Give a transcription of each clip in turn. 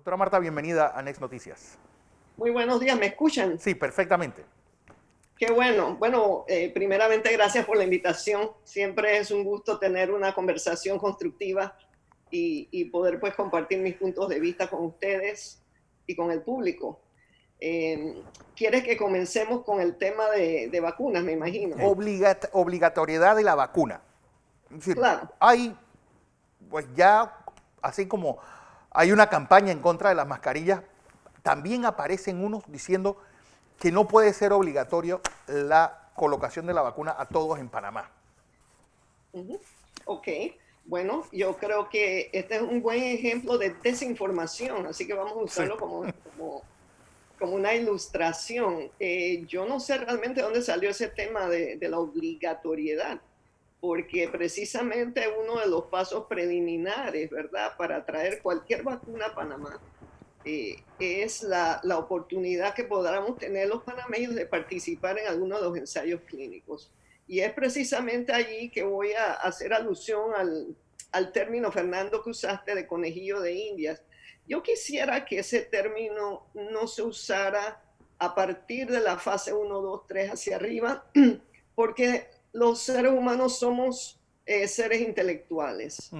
Doctora Marta, bienvenida a Next Noticias. Muy buenos días, ¿me escuchan? Sí, perfectamente. Qué bueno. Bueno, primeramente gracias por la invitación. Siempre es un gusto tener una conversación constructiva y poder pues compartir mis puntos de vista con ustedes y con el público. ¿Quieres que comencemos con el tema de vacunas, me imagino? Obligatoriedad de la vacuna. Es decir, Claro. hay, pues ya, así como hay una campaña en contra de las mascarillas, también aparecen unos diciendo que no puede ser obligatorio la colocación de la vacuna a todos en Panamá. Ujú. Ok. Bueno, yo creo que este es un buen ejemplo de desinformación, así que vamos a Sí. usarlo como una ilustración. Yo no sé realmente dónde salió ese tema de la obligatoriedad, porque precisamente uno de los pasos preliminares, ¿verdad?, para traer cualquier vacuna a Panamá, es la oportunidad que podamos tener los panameños de participar en alguno de los ensayos clínicos. Y es precisamente allí que voy a hacer alusión al término, Fernando, que usaste de conejillo de Indias. Yo quisiera que ese término no se usara a partir de la fase 1, 2, 3 hacia arriba, porque los seres humanos somos seres intelectuales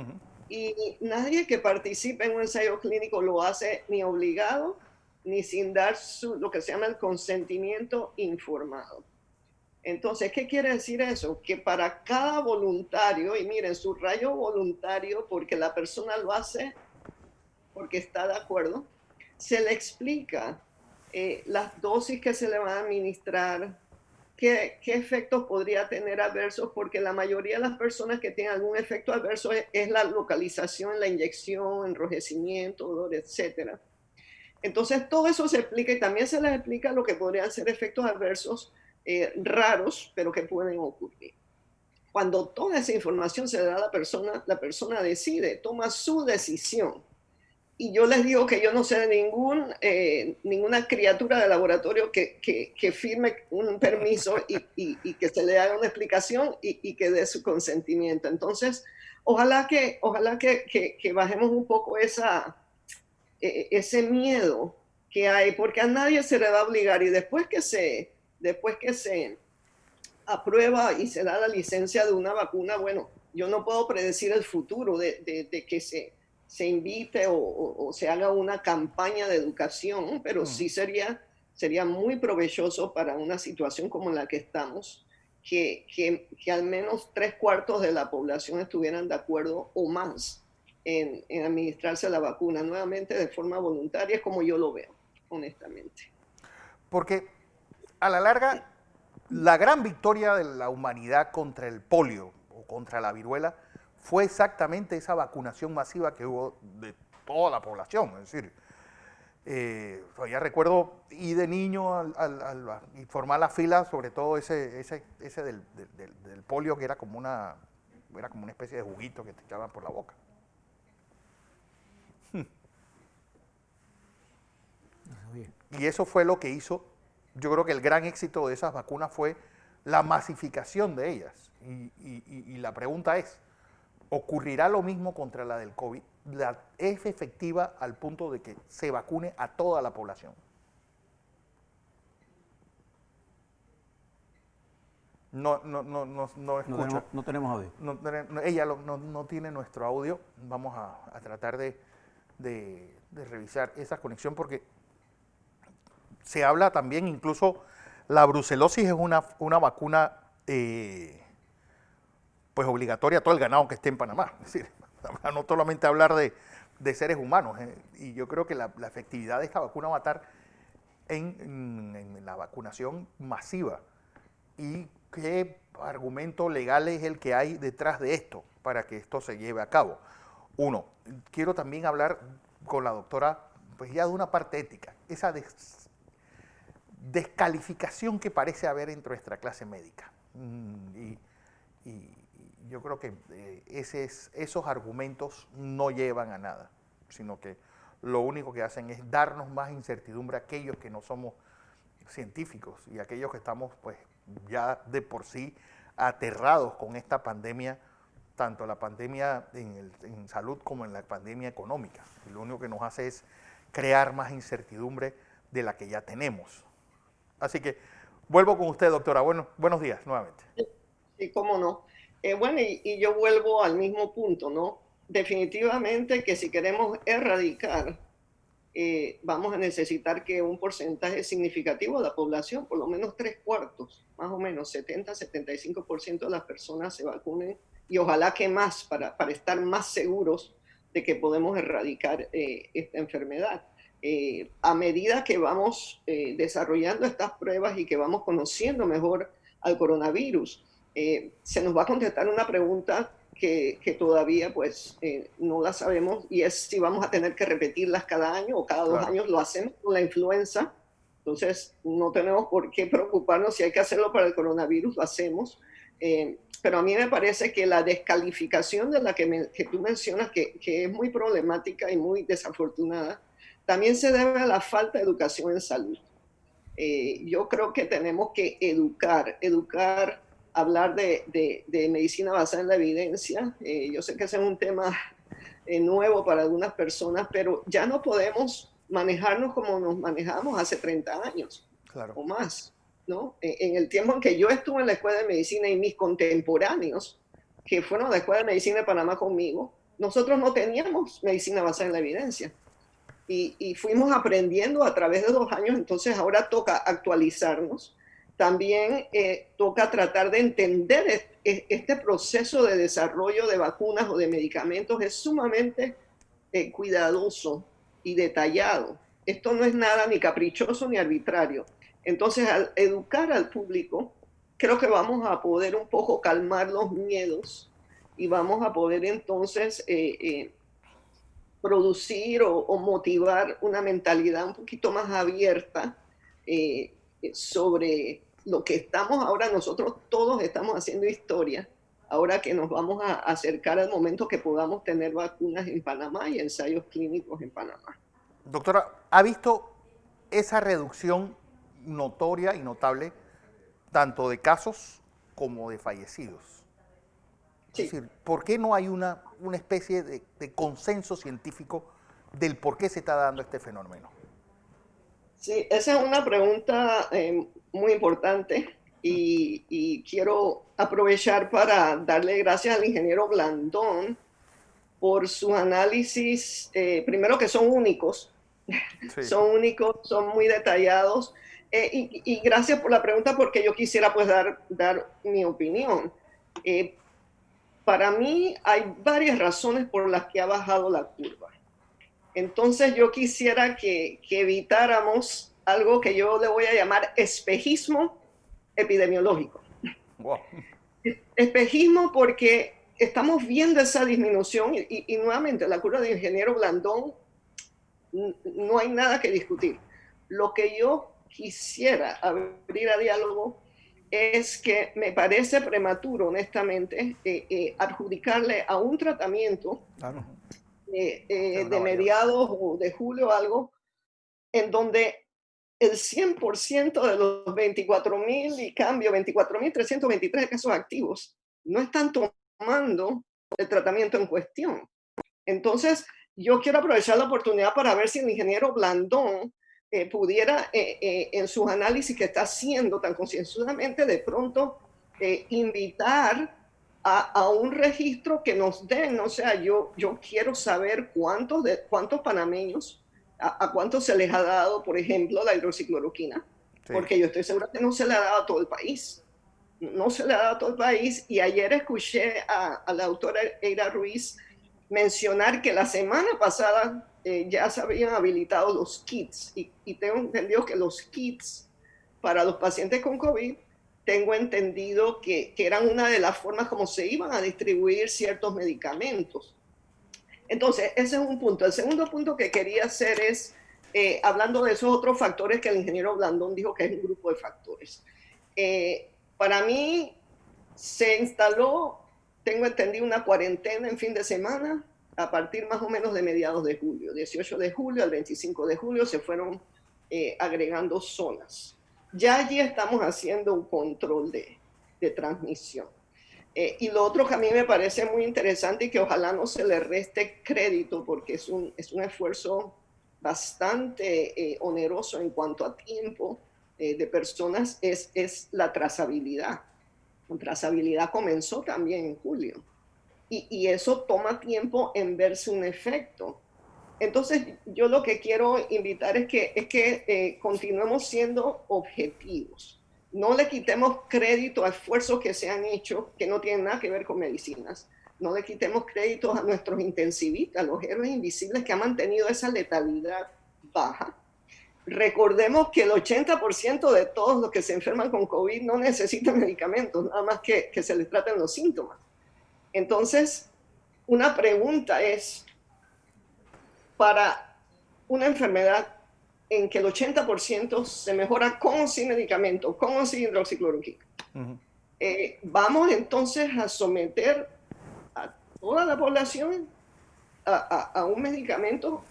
y nadie que participe en un ensayo clínico lo hace ni obligado ni sin dar lo que se llama el consentimiento informado. Entonces, ¿qué quiere decir eso? Que para cada voluntario, y miren, subrayo voluntario porque la persona lo hace porque está de acuerdo, se le explica las dosis que se le van a administrar, qué efectos podría tener adversos, porque la mayoría de las personas que tienen algún efecto adverso es la localización, la inyección, enrojecimiento, dolor, etcétera. Entonces, todo eso se explica y también se les explica lo que podrían ser efectos adversos raros, pero que pueden ocurrir. Cuando toda esa información se le da a la persona decide, toma su decisión. Y yo les digo que yo no sé de ninguna criatura de laboratorio que firme un permiso y que se le haga una explicación y que dé su consentimiento. Entonces, ojalá que bajemos un poco ese miedo que hay, porque a nadie se le va a obligar. Y después que se aprueba y se da la licencia de una vacuna, bueno, yo no puedo predecir el futuro de que se invite o se haga una campaña de educación, pero sí sería muy provechoso para una situación como la que estamos, que al menos 3/4 de la población estuvieran de acuerdo o más en administrarse la vacuna nuevamente de forma voluntaria, es como yo lo veo, honestamente. Porque a la larga, la gran victoria de la humanidad contra el polio o contra la viruela fue exactamente esa vacunación masiva que hubo de toda la población. Es decir, todavía recuerdo ir de niño y formar la fila, sobre todo ese del polio, que era como una especie de juguito que te echaban por la boca. Y eso fue lo que hizo, yo creo que el gran éxito de esas vacunas fue la masificación de ellas. Y la pregunta es, ¿ocurrirá lo mismo contra la del COVID? ¿Es efectiva al punto de que se vacune a toda la población? No escucha. No tenemos audio. Ella no tiene nuestro audio. Vamos a tratar de revisar esa conexión porque se habla también, incluso la brucelosis es una vacuna pues obligatoria a todo el ganado que esté en Panamá. Es decir, no solamente hablar de seres humanos. Y yo creo que la efectividad de esta vacuna va a estar en la vacunación masiva. ¿Y qué argumento legal es el que hay detrás de esto para que esto se lleve a cabo? Uno, quiero también hablar con la doctora, pues ya de una parte ética, esa descalificación que parece haber entre nuestra clase médica. Y yo creo que esos argumentos no llevan a nada, sino que lo único que hacen es darnos más incertidumbre a aquellos que no somos científicos y aquellos que estamos pues ya de por sí aterrados con esta pandemia, tanto la pandemia en salud como en la pandemia económica. Y lo único que nos hace es crear más incertidumbre de la que ya tenemos. Así que vuelvo con usted, doctora. Buenos días nuevamente. Sí, cómo no. Bueno, y yo vuelvo al mismo punto, ¿no? Definitivamente que si queremos erradicar, vamos a necesitar que un porcentaje significativo de la población, por lo menos tres cuartos, más o menos 70-75% de las personas se vacunen y ojalá que más para estar más seguros de que podemos erradicar esta enfermedad. A medida que vamos desarrollando estas pruebas y que vamos conociendo mejor al coronavirus, se nos va a contestar una pregunta que todavía pues no la sabemos y es si vamos a tener que repetirlas cada año o cada 2 años. Lo hacemos con la influenza, entonces no tenemos por qué preocuparnos. Si hay que hacerlo para el coronavirus, lo hacemos. Pero a mí me parece que la descalificación de la que tú mencionas, que es muy problemática y muy desafortunada, también se debe a la falta de educación en salud. Yo creo que tenemos que educar, hablar de medicina basada en la evidencia. Yo sé que ese es un tema nuevo para algunas personas, pero ya no podemos manejarnos como nos manejamos hace 30 años o más, ¿no? En el tiempo en que yo estuve en la escuela de medicina y mis contemporáneos, que fueron a la escuela de medicina de Panamá conmigo, nosotros no teníamos medicina basada en la evidencia. Y fuimos aprendiendo a través de 2 años, entonces ahora toca actualizarnos. También toca tratar de entender este proceso de desarrollo de vacunas o de medicamentos. Es sumamente cuidadoso y detallado. Esto no es nada ni caprichoso ni arbitrario. Entonces, al educar al público, creo que vamos a poder un poco calmar los miedos y vamos a poder entonces producir o motivar una mentalidad un poquito más abierta sobre lo que estamos ahora. Nosotros todos estamos haciendo historia, ahora que nos vamos a acercar al momento que podamos tener vacunas en Panamá y ensayos clínicos en Panamá. Doctora, ¿ha visto esa reducción notoria y notable tanto de casos como de fallecidos? Sí. Es decir, ¿por qué no hay una especie de consenso científico del por qué se está dando este fenómeno? Sí, esa es una pregunta muy importante y quiero aprovechar para darle gracias al ingeniero Blandón por sus análisis, primero que son únicos, Sí. son únicos, son muy detallados, y gracias por la pregunta porque yo quisiera pues dar mi opinión. Para mí hay varias razones por las que ha bajado la curva. Entonces yo quisiera que evitáramos algo que yo le voy a llamar espejismo epidemiológico. Wow. Espejismo porque estamos viendo esa disminución y nuevamente la curva de ingeniero Blandón, no hay nada que discutir. Lo que yo quisiera abrir a diálogo es que me parece prematuro, honestamente, adjudicarle a un tratamiento de mediados o de julio algo, en donde el 100% de los 24.000 y cambio, 24.323 casos activos, no están tomando el tratamiento en cuestión. Entonces, yo quiero aprovechar la oportunidad para ver si el ingeniero Blandón pudiera, en sus análisis que está haciendo tan concienzudamente, de pronto invitar a un registro que nos den. O sea, yo quiero saber cuántos panameños, a cuántos se les ha dado, por ejemplo, la hidroxicloroquina, sí, porque yo estoy segura que no se le ha dado a todo el país. No se le ha dado a todo el país. Y ayer escuché a la doctora Eira Ruiz mencionar que la semana pasada ya se habían habilitado los kits y tengo entendido que los kits para los pacientes con COVID, tengo entendido que eran una de las formas como se iban a distribuir ciertos medicamentos. Entonces, ese es un punto. El segundo punto que quería hacer es, hablando de esos otros factores que el ingeniero Blandón dijo que es un grupo de factores. Para mí se instaló, tengo entendido, una cuarentena en fin de semana a partir más o menos de mediados de julio. 18 de julio al 25 de julio se fueron agregando zonas. Ya allí estamos haciendo un control de transmisión. Y lo otro que a mí me parece muy interesante y que ojalá no se le reste crédito porque es un esfuerzo bastante oneroso en cuanto a tiempo de personas es la trazabilidad. La trazabilidad comenzó también en julio y eso toma tiempo en verse un efecto. Entonces, yo lo que quiero invitar es que continuemos siendo objetivos. No le quitemos crédito a esfuerzos que se han hecho que no tienen nada que ver con medicinas. No le quitemos créditos a nuestros intensivistas, los héroes invisibles que han mantenido esa letalidad baja. Recordemos que el 80% de todos los que se enferman con COVID no necesitan medicamentos, nada más que se les traten los síntomas. Entonces, una pregunta es, para una enfermedad en que el 80% se mejora con o sin medicamento, con o sin hidroxicloroquina, vamos entonces a someter a toda la población a un medicamento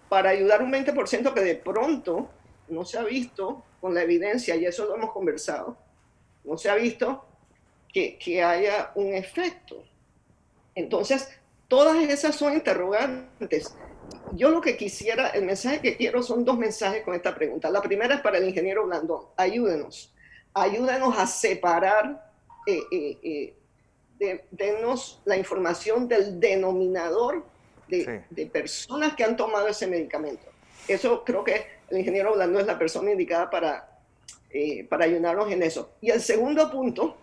para ayudar un 20% que de pronto no se ha visto con la evidencia, y eso lo hemos conversado, no se ha visto que haya un efecto. Entonces, todas esas son interrogantes. Yo lo que quisiera, el mensaje que quiero son dos mensajes con esta pregunta. La primera es para el ingeniero Blandón. Ayúdenos a separar, denos la información del denominador de personas que han tomado ese medicamento. Eso creo que el ingeniero Blandón es la persona indicada para ayudarnos en eso. Y el segundo punto,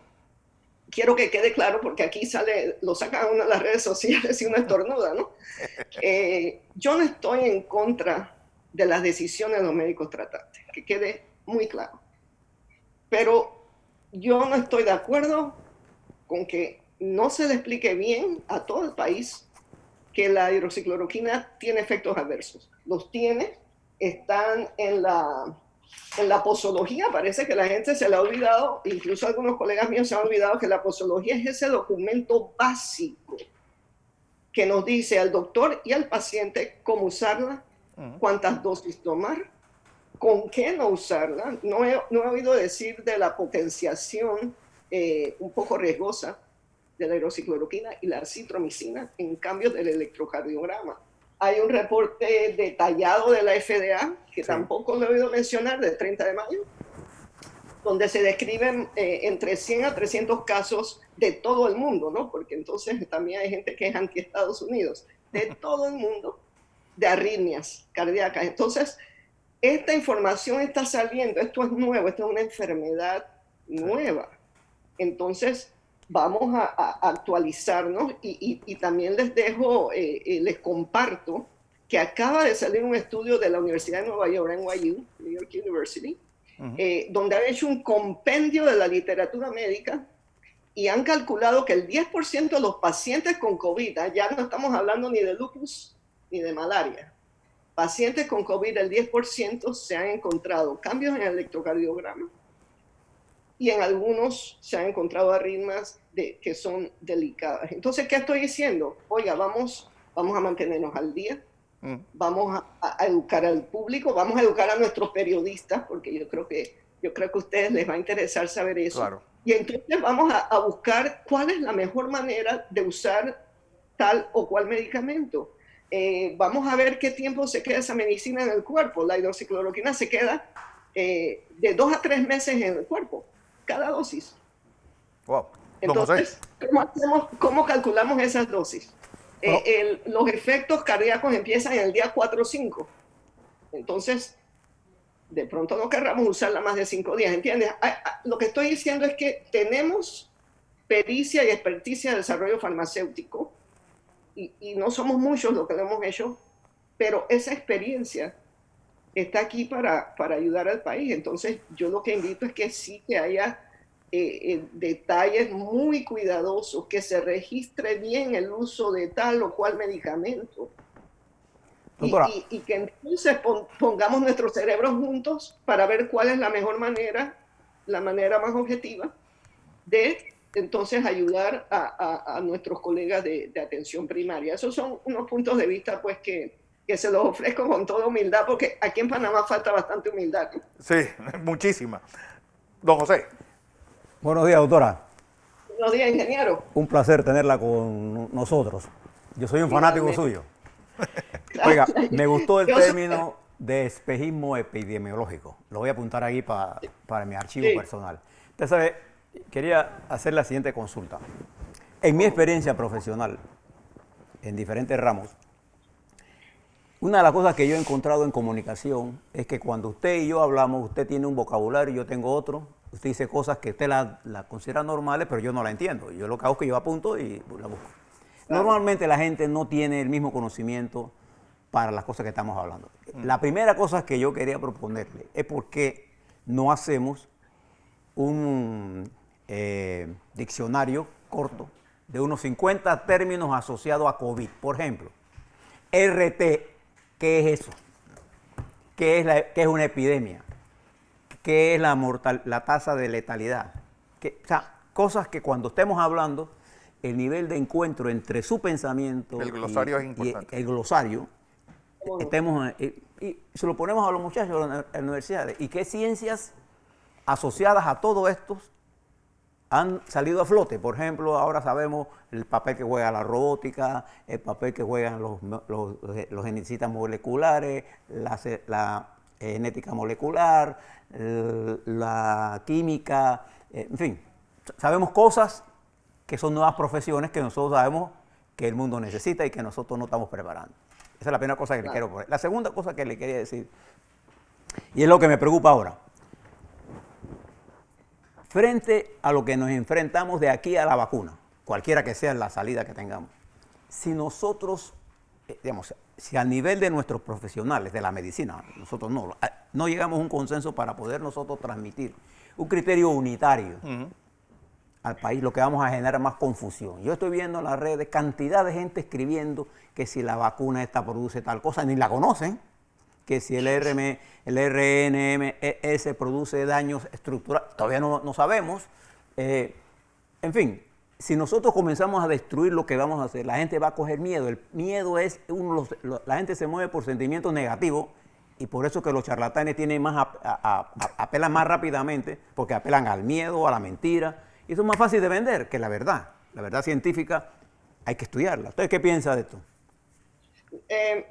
quiero que quede claro, porque aquí lo sacan uno de las redes sociales y uno estornuda, ¿no? Yo no estoy en contra de las decisiones de los médicos tratantes, que quede muy claro. Pero yo no estoy de acuerdo con que no se le explique bien a todo el país que la hidroxicloroquina tiene efectos adversos. Los tiene, están en la posología. Parece que la gente se le ha olvidado, incluso algunos colegas míos se han olvidado que la posología es ese documento básico que nos dice al doctor y al paciente cómo usarla, cuántas dosis tomar, con qué no usarla. No he oído decir de la potenciación un poco riesgosa de la hidroxicloroquina y la acitromicina en cambio del electrocardiograma. Hay un reporte detallado de la FDA, que tampoco lo he oído mencionar, del 30 de mayo, donde se describen entre 100 a 300 casos de todo el mundo, ¿no? Porque entonces también hay gente que es anti-Estados Unidos, de todo el mundo, de arritmias cardíacas. Entonces, esta información está saliendo, esto es nuevo, esto es una enfermedad nueva. Entonces, vamos a actualizarnos y también les dejo, les comparto que acaba de salir un estudio de la Universidad de Nueva York, NYU, New York University, donde han hecho un compendio de la literatura médica y han calculado que el 10% de los pacientes con COVID, ya no estamos hablando ni de lupus ni de malaria, pacientes con COVID, el 10% se han encontrado cambios en el electrocardiograma, y en algunos se han encontrado arritmias que son delicadas. Entonces, ¿qué estoy diciendo? Oiga, vamos a mantenernos al día, vamos a educar al público, vamos a educar a nuestros periodistas, porque yo creo que a ustedes les va a interesar saber eso. Claro. Y entonces vamos a buscar cuál es la mejor manera de usar tal o cual medicamento. Vamos a ver qué tiempo se queda esa medicina en el cuerpo. La hidroxicloroquina se queda de 2 a 3 meses en el cuerpo, cada dosis. Wow. Entonces, ¿cómo calculamos esas dosis? Los efectos cardíacos empiezan en el día 4 o 5. Entonces, de pronto no querramos usarla más de 5 días, ¿entiendes? Lo que estoy diciendo es que tenemos pericia y experticia de desarrollo farmacéutico y no somos muchos los que lo hemos hecho, pero esa experiencia está aquí para ayudar al país. Entonces, yo lo que invito es que sí que haya detalles muy cuidadosos, que se registre bien el uso de tal o cual medicamento. Y que entonces pongamos nuestros cerebros juntos para ver cuál es la mejor manera, la manera más objetiva de entonces ayudar a nuestros colegas de atención primaria. Esos son unos puntos de vista pues que se los ofrezco con toda humildad, porque aquí en Panamá falta bastante humildad, ¿no? Sí, muchísima. Don José. Buenos días, doctora. Buenos días, ingeniero. Un placer tenerla con nosotros. Yo soy un fanático suyo. Oiga, me gustó el Yo sé- término de espejismo epidemiológico. Lo voy a apuntar ahí para mi archivo Sí. personal. Usted sabe, quería hacer la siguiente consulta. En mi experiencia profesional, en diferentes ramos, una de las cosas que yo he encontrado en comunicación es que cuando usted y yo hablamos, usted tiene un vocabulario y yo tengo otro. Usted dice cosas que usted la considera normales, pero yo no la entiendo. Yo lo que hago es que yo apunto y la busco. Claro. Normalmente la gente no tiene el mismo conocimiento para las cosas que estamos hablando. La primera cosa que yo quería proponerle es por qué no hacemos un diccionario corto de unos 50 términos asociados a COVID. Por ejemplo, RT, ¿qué es eso? ¿Qué es una epidemia? ¿Qué es la tasa de letalidad? O sea, cosas que cuando estemos hablando, el nivel de encuentro entre su pensamiento El glosario es y importante. el glosario, ¿Cómo no? estemos, y se lo ponemos a los muchachos en las universidades. ¿Y qué ciencias asociadas a todo esto han salido a flote? Por ejemplo, ahora sabemos el papel que juega la robótica, el papel que juegan los geneticistas moleculares, la genética molecular, la química, en fin, sabemos cosas que son nuevas profesiones que nosotros sabemos que el mundo necesita y que nosotros no estamos preparando. Esa es la primera cosa que le quiero poner. La segunda cosa que le quería decir, y es lo que me preocupa ahora, frente a lo que nos enfrentamos de aquí a la vacuna, cualquiera que sea la salida que tengamos, si nosotros, digamos, si a nivel de nuestros profesionales de la medicina, nosotros no llegamos a un consenso para poder nosotros transmitir un criterio unitario al país, lo que vamos a generar más confusión. Yo estoy viendo en las redes cantidad de gente escribiendo que si la vacuna esta produce tal cosa, ni la conocen, que si el RNMS produce daños estructurales, todavía no sabemos. En fin, si nosotros comenzamos a destruir lo que vamos a hacer, la gente va a coger miedo. El miedo es la gente se mueve por sentimientos negativos y por eso que los charlatanes tienen apelan más rápidamente, porque apelan al miedo, a la mentira. Y eso es más fácil de vender que la verdad. La verdad científica hay que estudiarla. ¿Usted qué piensa de esto?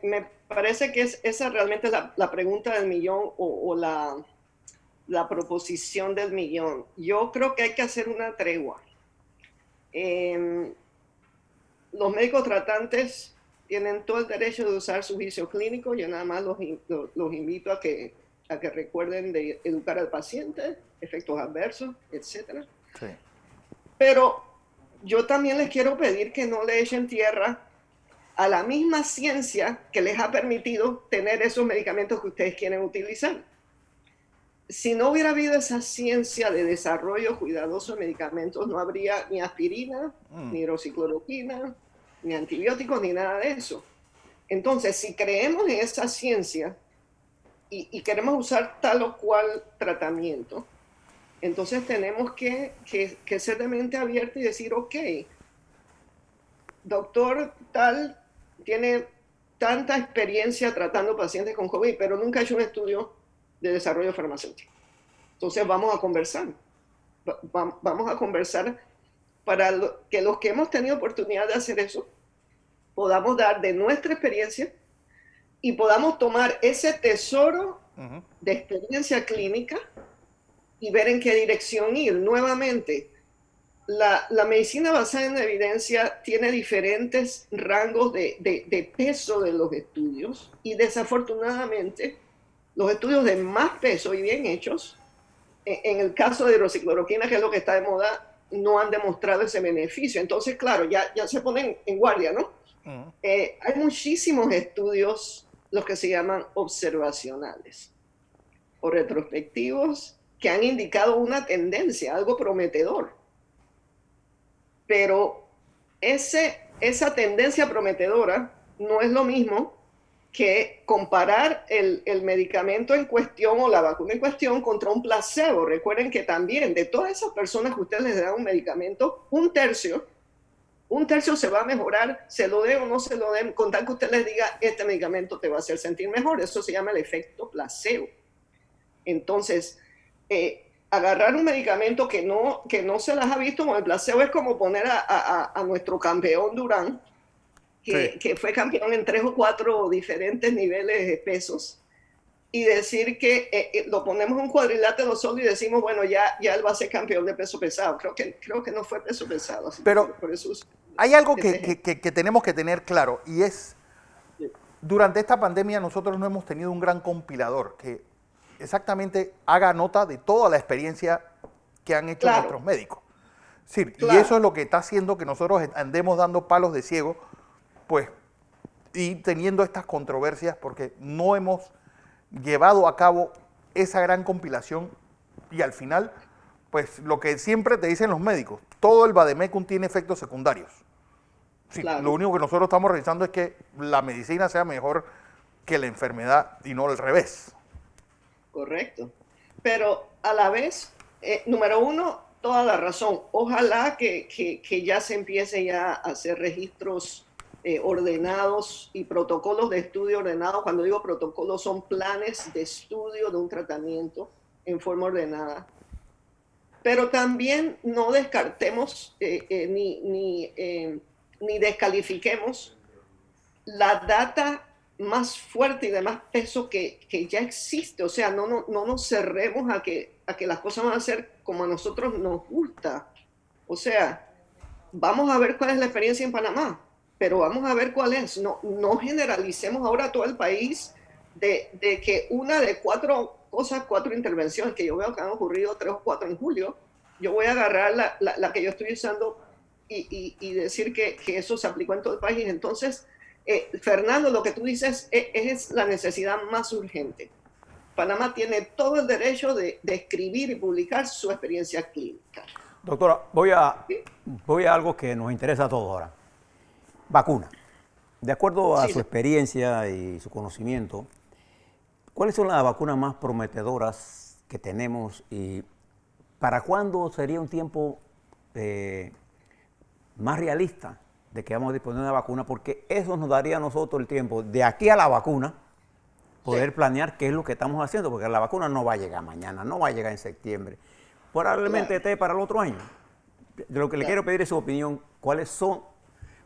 Me parece que esa realmente es la pregunta del millón o la proposición del millón. Yo creo que hay que hacer una tregua. Los médicos tratantes tienen todo el derecho de usar su juicio clínico. Yo nada más los invito a que recuerden de educar al paciente, efectos adversos, etc. Sí. Pero yo también les quiero pedir que no le echen tierra a la misma ciencia que les ha permitido tener esos medicamentos que ustedes quieren utilizar. Si no hubiera habido esa ciencia de desarrollo cuidadoso de medicamentos, no habría ni aspirina, ni hidroxicloroquina, ni antibióticos, ni nada de eso. Entonces, si creemos en esa ciencia y queremos usar tal o cual tratamiento, entonces tenemos que ser de mente abierta y decir, ok, doctor tal tiene tanta experiencia tratando pacientes con COVID, pero nunca ha hecho un estudio de desarrollo farmacéutico. Entonces vamos a conversar. Vamos a conversar para que los que hemos tenido oportunidad de hacer eso, podamos dar de nuestra experiencia y podamos tomar ese tesoro de experiencia clínica y ver en qué dirección ir. Nuevamente, la medicina basada en evidencia tiene diferentes rangos de peso de los estudios y desafortunadamente los estudios de más peso y bien hechos, en el caso de hidroxicloroquina, que es lo que está de moda, no han demostrado ese beneficio. Entonces, claro, ya se ponen en guardia, ¿no? Hay muchísimos estudios, los que se llaman observacionales o retrospectivos, que han indicado una tendencia, algo prometedor. Pero esa tendencia prometedora no es lo mismo que comparar el medicamento en cuestión o la vacuna en cuestión contra un placebo. Recuerden que también de todas esas personas que ustedes les dan un medicamento, un tercio se va a mejorar, se lo den o no se lo den, con tal que usted les diga, este medicamento te va a hacer sentir mejor. Eso se llama el efecto placebo. Entonces, agarrar un medicamento que no se las ha visto con el placebo es como poner a nuestro campeón Durán Sí. que fue campeón en 3 o 4 diferentes niveles de pesos, y decir que lo ponemos en un cuadrilátero solo y decimos, bueno, ya él va a ser campeón de peso pesado. Creo que no fue peso pesado, así que Pero por eso hay algo ese ejemplo. que tenemos que tener claro y es, durante esta pandemia nosotros no hemos tenido un gran compilador que exactamente haga nota de toda la experiencia que han hecho Claro, nuestros médicos. Sí, y claro. eso es lo que está haciendo que nosotros andemos dando palos de ciego, pues, y teniendo estas controversias porque no hemos llevado a cabo esa gran compilación y al final, pues lo que siempre te dicen los médicos, todo el vademecum tiene efectos secundarios. Sí, lo Claro, único que nosotros estamos revisando es que la medicina sea mejor que la enfermedad y no al revés. correcto. Pero a la vez, número uno, toda la razón. Ojalá que ya se empiece ya a hacer registros ordenados y protocolos de estudio ordenados. Cuando digo protocolos, son planes de estudio de un tratamiento en forma ordenada. Pero también no descartemos ni descalifiquemos la data más fuerte y de más peso que ya existe. O sea, no nos cerremos a que las cosas van a ser como a nosotros nos gusta. O sea, vamos a ver cuál es la experiencia en Panamá, pero vamos a ver cuál es. No generalicemos ahora todo el país de que una de 4 cosas, 4 intervenciones que yo veo que han ocurrido, 3 o 4 en julio, yo voy a agarrar la que yo estoy usando y decir que eso se aplicó en todo el país. Entonces, Fernando, lo que tú dices es la necesidad más urgente. Panamá tiene todo el derecho de escribir y publicar su experiencia clínica. Doctora, ¿Sí? voy a algo que nos interesa a todos ahora. Vacuna. De acuerdo a Sí, su experiencia y su conocimiento, ¿cuáles son las vacunas más prometedoras que tenemos y para cuándo sería un tiempo más realista de que vamos a disponer de una vacuna? Porque eso nos daría a nosotros el tiempo de aquí a la vacuna poder sí, planear qué es lo que estamos haciendo, porque la vacuna no va a llegar mañana, no va a llegar en septiembre, probablemente claro, esté para el otro año. De lo que le claro. quiero pedir es su opinión, ¿cuáles son?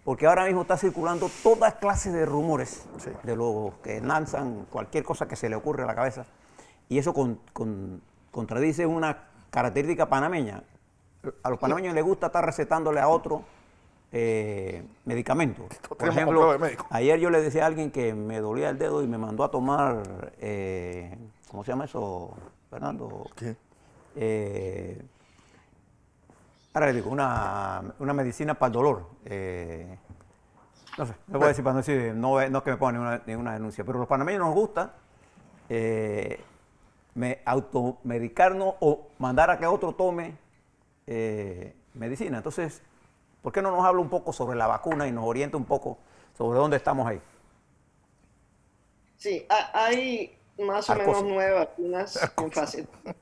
Porque ahora mismo está circulando toda clase de rumores Sí. de los que lanzan cualquier cosa que se le ocurre a la cabeza, y eso contradice una característica panameña. A los panameños les gusta estar recetándole a otro medicamentos. Por Tenemos ejemplo, complejo de médico. ayer yo le decía a alguien que me dolía el dedo y me mandó a tomar, ¿cómo se llama eso, Fernando? ¿Qué? Ahora le digo, una medicina para el dolor. No sé, no voy a decir para no decir, no es que me ponga ninguna denuncia, pero a los panameños nos gusta automedicarnos o mandar a que otro tome medicina. Entonces, ¿por qué no nos habla un poco sobre la vacuna y nos orienta un poco sobre dónde estamos ahí? Sí, hay más o menos Arcosa. 9 vacunas en fase 3.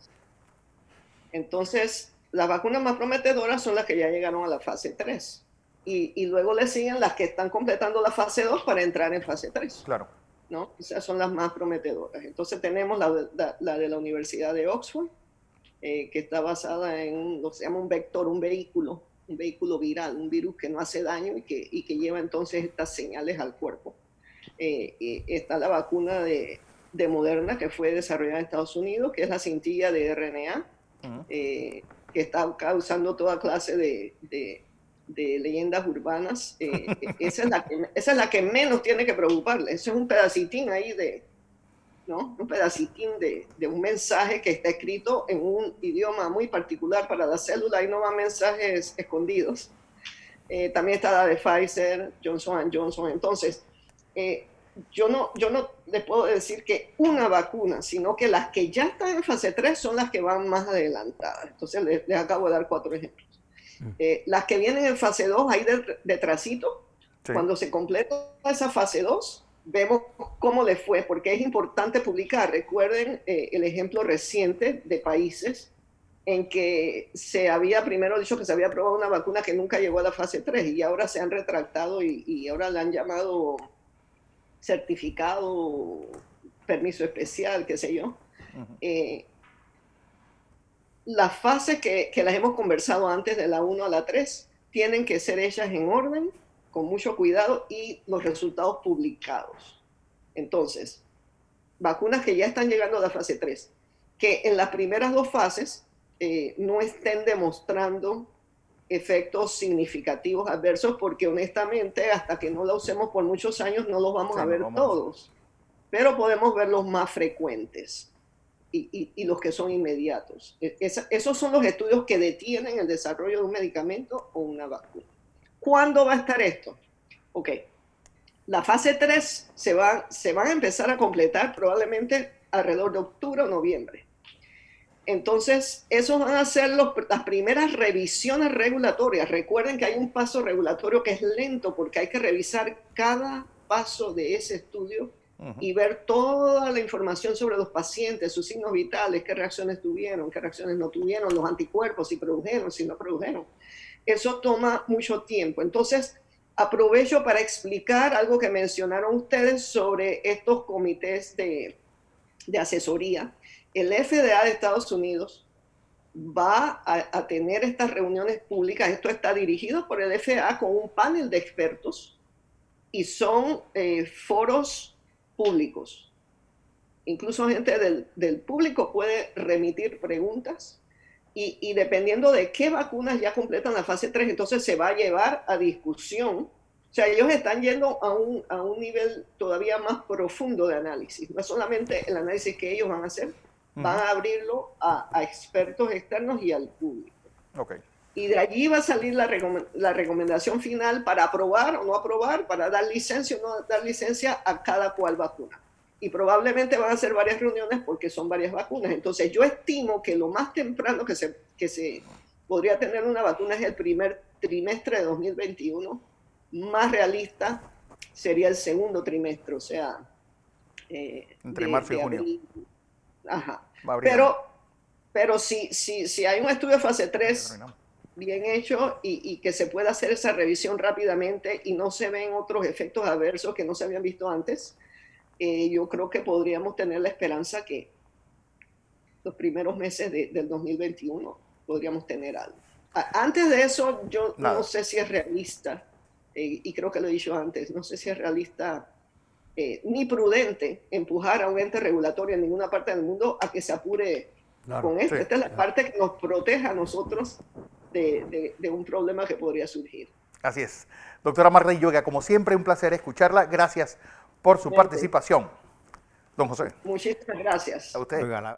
Entonces, las vacunas más prometedoras son las que ya llegaron a la fase 3. Y luego le siguen las que están completando la fase 2 para entrar en fase 3. Claro. ¿No? Esas son las más prometedoras. Entonces tenemos la de la Universidad de Oxford, que está basada en lo que se llama un vector, un vehículo viral, un virus que no hace daño y que lleva entonces estas señales al cuerpo. Está la vacuna de Moderna, que fue desarrollada en Estados Unidos, que es la cintilla de RNA, que está causando toda clase de leyendas urbanas. Esa es la que menos tiene que preocuparle. Eso es un pedacitín ahí ¿no? Un pedacitín de un mensaje que está escrito en un idioma muy particular para la célula y no van mensajes escondidos. También está la de Pfizer, Johnson & Johnson. Entonces, yo no les puedo decir que una vacuna, sino que las que ya están en fase 3 son las que van más adelantadas. Entonces, les acabo de dar 4 ejemplos. Las que vienen en fase 2, ahí detrásito, Sí. cuando se completa esa fase 2, vemos cómo le fue, porque es importante publicar. Recuerden el ejemplo reciente de países en que se había primero dicho que se había probado una vacuna que nunca llegó a la fase 3 y ahora se han retractado y ahora la han llamado certificado, permiso especial, qué sé yo. Las fases que las hemos conversado antes, de la 1 a la 3, tienen que ser hechas en orden, con mucho cuidado y los resultados publicados. Entonces, vacunas que ya están llegando a la fase 3, que en las primeras 2 fases no estén demostrando efectos significativos adversos, porque honestamente hasta que no la usemos por muchos años no los vamos a ver todos, pero podemos ver los más frecuentes y los que son inmediatos. Esos son los estudios que detienen el desarrollo de un medicamento o una vacuna. ¿Cuándo va a estar esto? Ok, la fase 3 se van a empezar a completar probablemente alrededor de octubre o noviembre. Entonces, esos van a ser las primeras revisiones regulatorias. Recuerden que hay un paso regulatorio que es lento porque hay que revisar cada paso de ese estudio y ver toda la información sobre los pacientes, sus signos vitales, qué reacciones tuvieron, qué reacciones no tuvieron, los anticuerpos, si produjeron, si no produjeron. Eso toma mucho tiempo. Entonces, aprovecho para explicar algo que mencionaron ustedes sobre estos comités de asesoría. El FDA de Estados Unidos va a tener estas reuniones públicas. Esto está dirigido por el FDA con un panel de expertos y son foros públicos. Incluso gente del público puede remitir preguntas y dependiendo de qué vacunas ya completan la fase 3, entonces se va a llevar a discusión. O sea, ellos están yendo a un nivel todavía más profundo de análisis. No es solamente el análisis que ellos van a hacer, van a abrirlo a expertos externos y al público. Okay. Y de allí va a salir la recomendación final para aprobar o no aprobar, para dar licencia o no dar licencia a cada cual vacuna. Y probablemente van a ser varias reuniones porque son varias vacunas. Entonces yo estimo que lo más temprano que se podría tener una vacuna es el primer trimestre de 2021. Más realista sería el segundo trimestre, o sea... entre marzo y junio. Ajá. Pero si hay un estudio de fase 3 bien hecho y que se pueda hacer esa revisión rápidamente y no se ven otros efectos adversos que no se habían visto antes, yo creo que podríamos tener la esperanza que los primeros meses del 2021 podríamos tener algo. Antes de eso, yo no sé si es realista, y creo que lo he dicho antes, no sé si es realista ni prudente empujar a un ente regulatorio en ninguna parte del mundo a que se apure con esto. Esta es la parte que nos protege a nosotros de un problema que podría surgir. Así es. Doctora Magda Iyoga, como siempre, un placer escucharla. Gracias por su participación. Don José. Muchísimas gracias. A usted. Oiga,